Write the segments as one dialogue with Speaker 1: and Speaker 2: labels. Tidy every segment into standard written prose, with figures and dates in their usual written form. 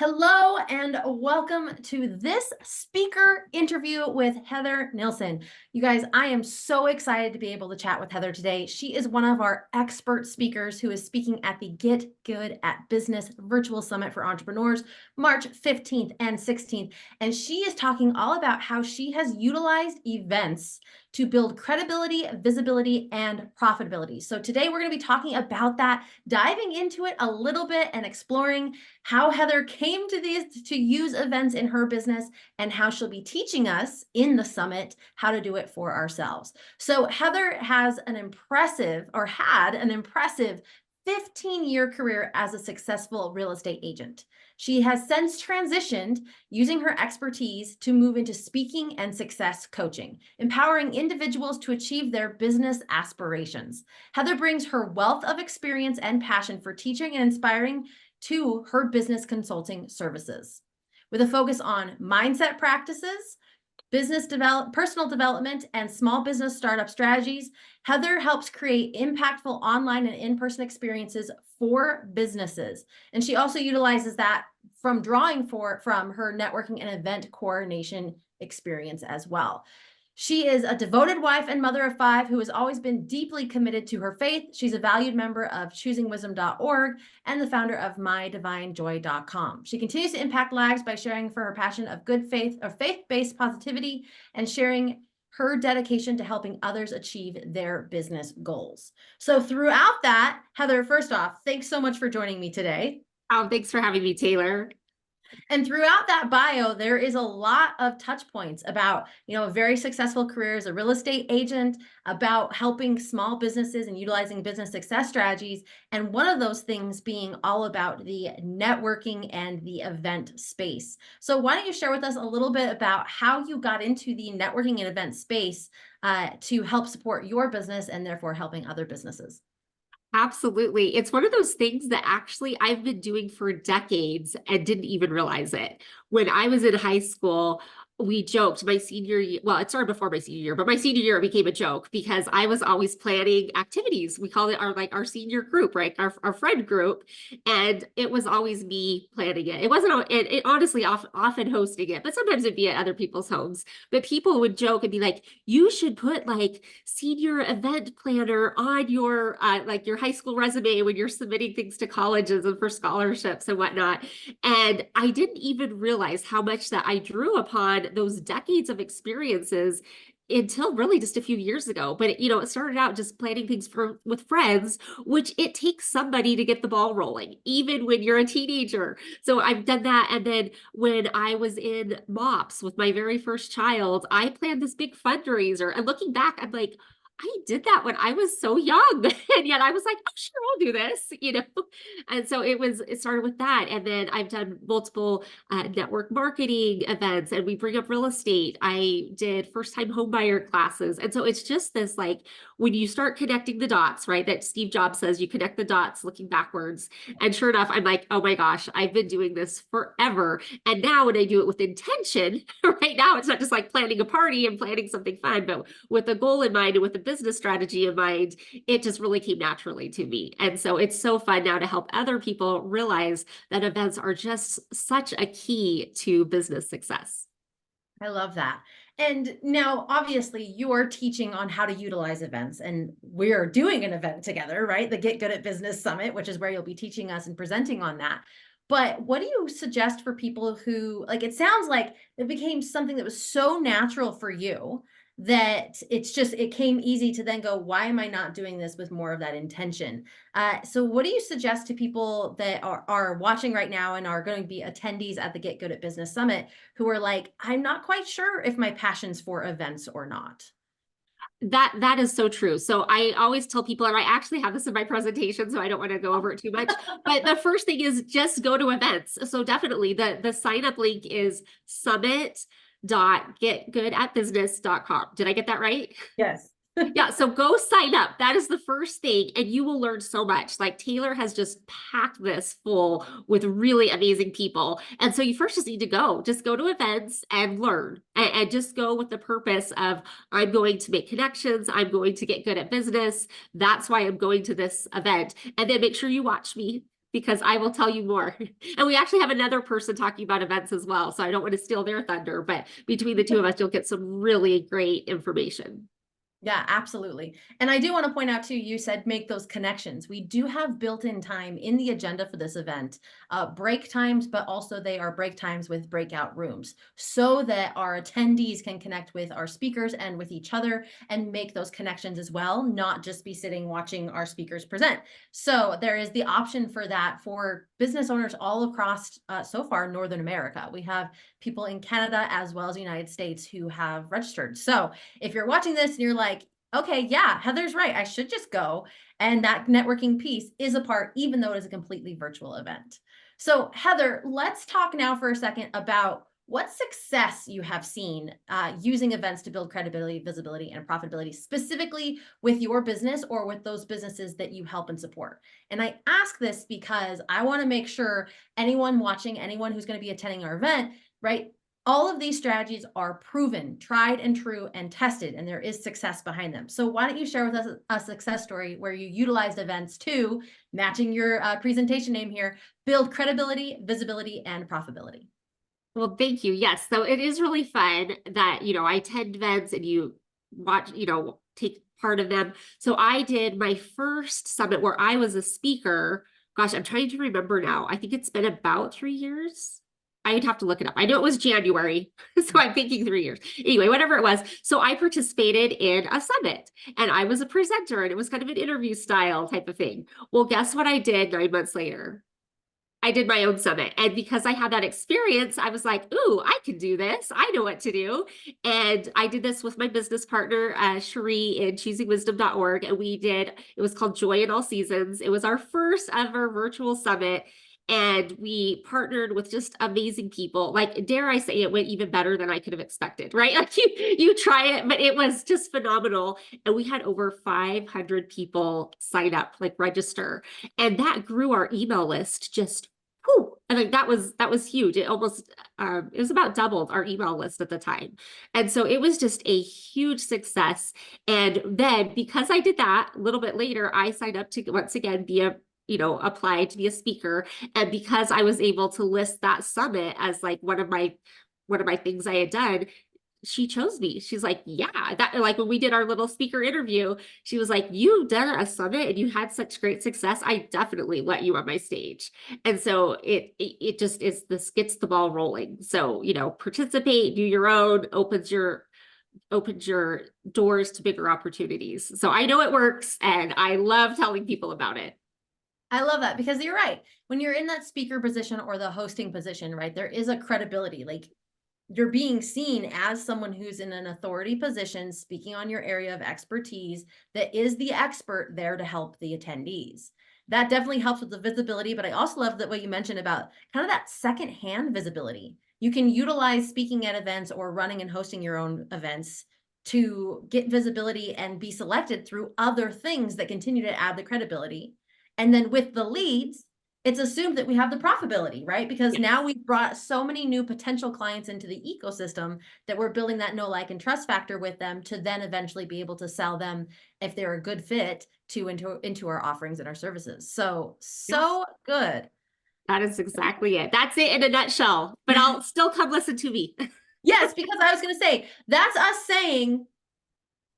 Speaker 1: Hello and welcome to this speaker interview with Heather Nielsen. You guys, I am so excited to be able to chat with Heather today. She is one of our expert speakers who is speaking at the Get Good at Business Virtual Summit for Entrepreneurs, March 15th and 16th. And she is talking all about how she has utilized events to build credibility, visibility, and profitability. So today we're going to be talking about that, diving into it a little bit and exploring how Heather came to use events in her business and how she'll be teaching us in the summit how to do it for ourselves. So Heather has an impressive, or had an impressive 15-year career as a successful real estate agent. She has since transitioned using her expertise to move into speaking and success coaching, empowering individuals to achieve their business aspirations. Heather brings her wealth of experience and passion for teaching and inspiring to her business consulting services. With a focus on mindset practices, personal development, and small business startup strategies, Heather helps create impactful online and in-person experiences for businesses. And she also utilizes that from her networking and event coordination experience as well. She is a devoted wife and mother of 5 who has always been deeply committed to her faith. She's a valued member of choosingwisdom.org and the founder of mydivinejoy.com. She continues to impact lives by sharing for her passion of good faith or faith-based positivity and sharing her dedication to helping others achieve their business goals. So throughout that, Heather, first off, thanks so much for joining me today.
Speaker 2: Oh, thanks for having me, Taylor.
Speaker 1: And throughout that bio, there is a lot of touch points about, a very successful career as a real estate agent, about helping small businesses and utilizing business success strategies. And one of those things being all about the networking and the event space. So why don't you share with us a little bit about how you got into the networking and event space to help support your business and therefore helping other businesses?
Speaker 2: Absolutely. It's one of those things that actually I've been doing for decades and didn't even realize it. When I was in high school, we joked my senior year. Well, it started before my senior year, but my senior year it became a joke because I was always planning activities. We call it our senior group, right? Our friend group. And it was always me planning it. It wasn't, it honestly often hosting it, but sometimes it'd be at other people's homes. But people would joke and be like, you should put like senior event planner on your like your high school resume when you're submitting things to colleges and for scholarships and whatnot. And I didn't even realize how much that I drew upon those decades of experiences until really just a few years ago. But it started out just planning things with friends, which it takes somebody to get the ball rolling, even when you're a teenager. So I've done that. And then when I was in MOPS with my very first child, I planned this big fundraiser. And looking back, I'm like, I did that when I was so young. And yet I was like, oh, sure, I'll do this. And so it started with that. And then I've done multiple network marketing events, and we bring up real estate. I did first time home buyer classes. And so it's just this, like, when you start connecting the dots, right? That Steve Jobs says you connect the dots looking backwards. And sure enough, I'm like, oh my gosh, I've been doing this forever. And now when I do it with intention, right now, it's not just like planning a party and planning something fun, but with a goal in mind and with a business strategy in mind, it just really came naturally to me. And so it's so fun now to help other people realize that events are just such a key to business success.
Speaker 1: I love that. And now, obviously, you're teaching on how to utilize events, and we're doing an event together, right? The Get Good at Business Summit, which is where you'll be teaching us and presenting on that. But what do you suggest for people who, like, it sounds like it became something that was so natural for you that it came easy to then go, why am I not doing this with more of that intention? So what do you suggest to people that are watching right now and are going to be attendees at the Get Good at Business Summit who are like, I'm not quite sure if my passion's for events or not?
Speaker 2: That is so true. So I always tell people, and I actually have this in my presentation, so I don't want to go over it too much. But the first thing is just go to events. So definitely the sign up link is summit.getgoodatbusiness.com. Did I get that right?
Speaker 1: Yes.
Speaker 2: Yeah, so go sign up. That is the first thing, and you will learn so much. Like Taylor has just packed this full with really amazing people. And so you first just need to go. Just go to events and learn, and just go with the purpose of, I'm going to make connections. I'm going to get good at business. That's why I'm going to this event. And then make sure you watch me. because I will tell you more. And we actually have another person talking about events as well. So I don't want to steal their thunder, but between the two of us, you'll get some really great information.
Speaker 1: Yeah, absolutely. And I do want to point out too, you said make those connections. We do have built-in time in the agenda for this event, break times, but also they are break times with breakout rooms so that our attendees can connect with our speakers and with each other and make those connections as well, not just be sitting watching our speakers present. So there is the option for that for business owners all across, so far, Northern America. We have people in Canada as well as the United States who have registered. So if you're watching this and you're like, okay, yeah, Heather's right, I should just go. And that networking piece is a part, even though it is a completely virtual event. So Heather, let's talk now for a second about what success you have seen using events to build credibility, visibility, and profitability, specifically with your business or with those businesses that you help and support. And I ask this because I want to make sure anyone watching, anyone who's going to be attending our event, right? All of these strategies are proven, tried and true, and tested, and there is success behind them. So why don't you share with us a success story where you utilized events to, matching your presentation name here, build credibility, visibility, and profitability?
Speaker 2: Well, thank you. Yes. So it is really fun that, I attend events and you watch, take part of them. So I did my first summit where I was a speaker. Gosh, I'm trying to remember now. I think it's been about 3 years. I'd have to look it up. I know it was January, so I'm thinking 3 years. Anyway, whatever it was. So I participated in a summit and I was a presenter and it was kind of an interview style type of thing. Well, guess what I did 9 months later? I did my own summit. And because I had that experience, I was like, ooh, I can do this. I know what to do. And I did this with my business partner, Cherie, in choosingwisdom.org. And it was called Joy in All Seasons. It was our first ever virtual summit. And we partnered with just amazing people. Like, dare I say, it went even better than I could have expected, right? Like you try it, but it was just phenomenal. And we had over 500 people sign up, like register. And that grew our email list just whew, and like that was huge. It almost it was about doubled our email list at the time. And so it was just a huge success. And then because I did that a little bit later, I signed up to once again be a apply to be a speaker. And because I was able to list that summit as like one of my things I had done, she chose me. She's like, yeah, that like when we did our little speaker interview, she was like, you've done a summit and you had such great success. I definitely let you on my stage. And so it just is, this gets the ball rolling. So, participate, do your own, opens your doors to bigger opportunities. So I know it works and I love telling people about it.
Speaker 1: I love that because you're right. When you're in that speaker position or the hosting position, right, there is a credibility. Like you're being seen as someone who's in an authority position, speaking on your area of expertise, that is the expert there to help the attendees. That definitely helps with the visibility, but I also love that what you mentioned about kind of that secondhand visibility. You can utilize speaking at events or running and hosting your own events to get visibility and be selected through other things that continue to add the credibility. And then with the leads, it's assumed that we have the profitability, right? Because
Speaker 2: Yes.
Speaker 1: now we've brought so many new potential clients into the ecosystem that we're building that know, like, and trust factor with them to then eventually be able to sell them if they're a good fit into our offerings and our services. So,
Speaker 2: Yes.
Speaker 1: so good.
Speaker 2: That is exactly it. That's it in a nutshell, but I'll still come listen to me.
Speaker 1: Yes, because I was going to say, that's us saying,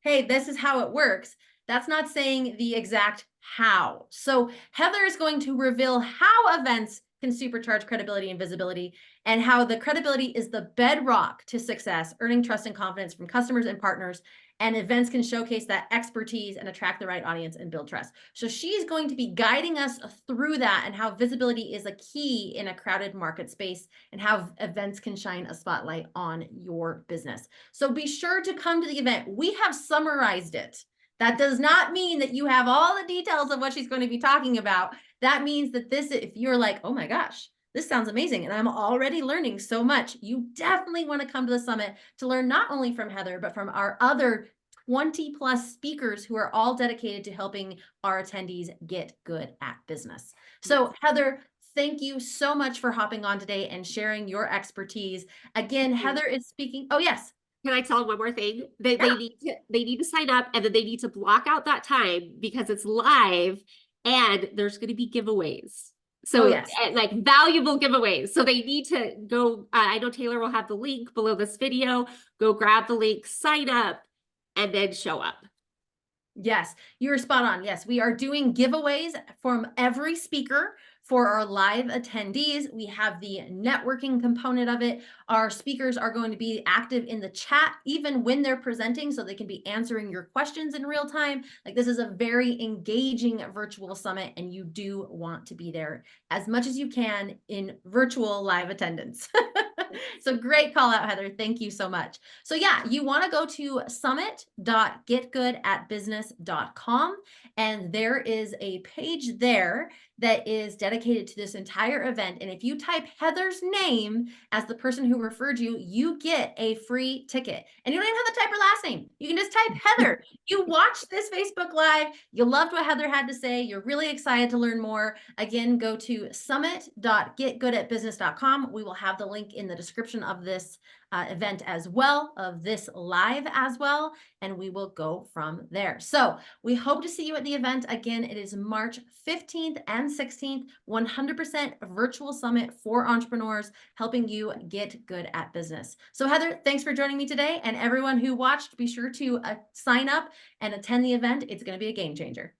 Speaker 1: hey, this is how it works. That's not saying the exact how. So Heather is going to reveal how events can supercharge credibility and visibility, and how the credibility is the bedrock to success, earning trust and confidence from customers and partners. And events can showcase that expertise and attract the right audience and build trust. So she's going to be guiding us through that and how visibility is a key in a crowded market space and how events can shine a spotlight on your business. So be sure to come to the event. We have summarized it. That does not mean that you have all the details of what she's going to be talking about. That means that if you're like, oh my gosh, this sounds amazing, and I'm already learning so much, you definitely want to come to the summit to learn not only from Heather, but from our other 20 plus speakers who are all dedicated to helping our attendees get good at business. So Heather, thank you so much for hopping on today and sharing your expertise. Again, Heather is speaking. Oh, yes.
Speaker 2: Can I tell them one more thing? They
Speaker 1: Yeah.
Speaker 2: they need to sign up and then they need to block out that time because it's live and there's going to be giveaways.
Speaker 1: Oh,
Speaker 2: So
Speaker 1: yes.
Speaker 2: like valuable giveaways. So they need to go, I know Taylor will have the link below this video. Go grab the link, sign up, and then show up.
Speaker 1: Yes, you're spot on. Yes, we are doing giveaways from every speaker for our live attendees. We have the networking component of it. Our speakers are going to be active in the chat even when they're presenting, so they can be answering your questions in real time. Like, this is a very engaging virtual summit, and you do want to be there as much as you can in virtual live attendance. So great call out, Heather. Thank you so much. So yeah, you want to go to summit.getgoodatbusiness.com, and there is a page there that is dedicated to this entire event. And if you type Heather's name as the person who referred you, you get a free ticket. And you don't even have to type her last name. You can just type Heather. You watched this Facebook Live. You loved what Heather had to say. You're really excited to learn more. Again, go to summit.getgoodatbusiness.com. We will have the link in the description of this event as well, of this live as well, and we will go from there. So we hope to see you at the event. Again, it is March 15th and 16th, 100% virtual summit for entrepreneurs, helping you get good at business. So Heather, thanks for joining me today. And everyone who watched, be sure to sign up and attend the event. It's going to be a game changer.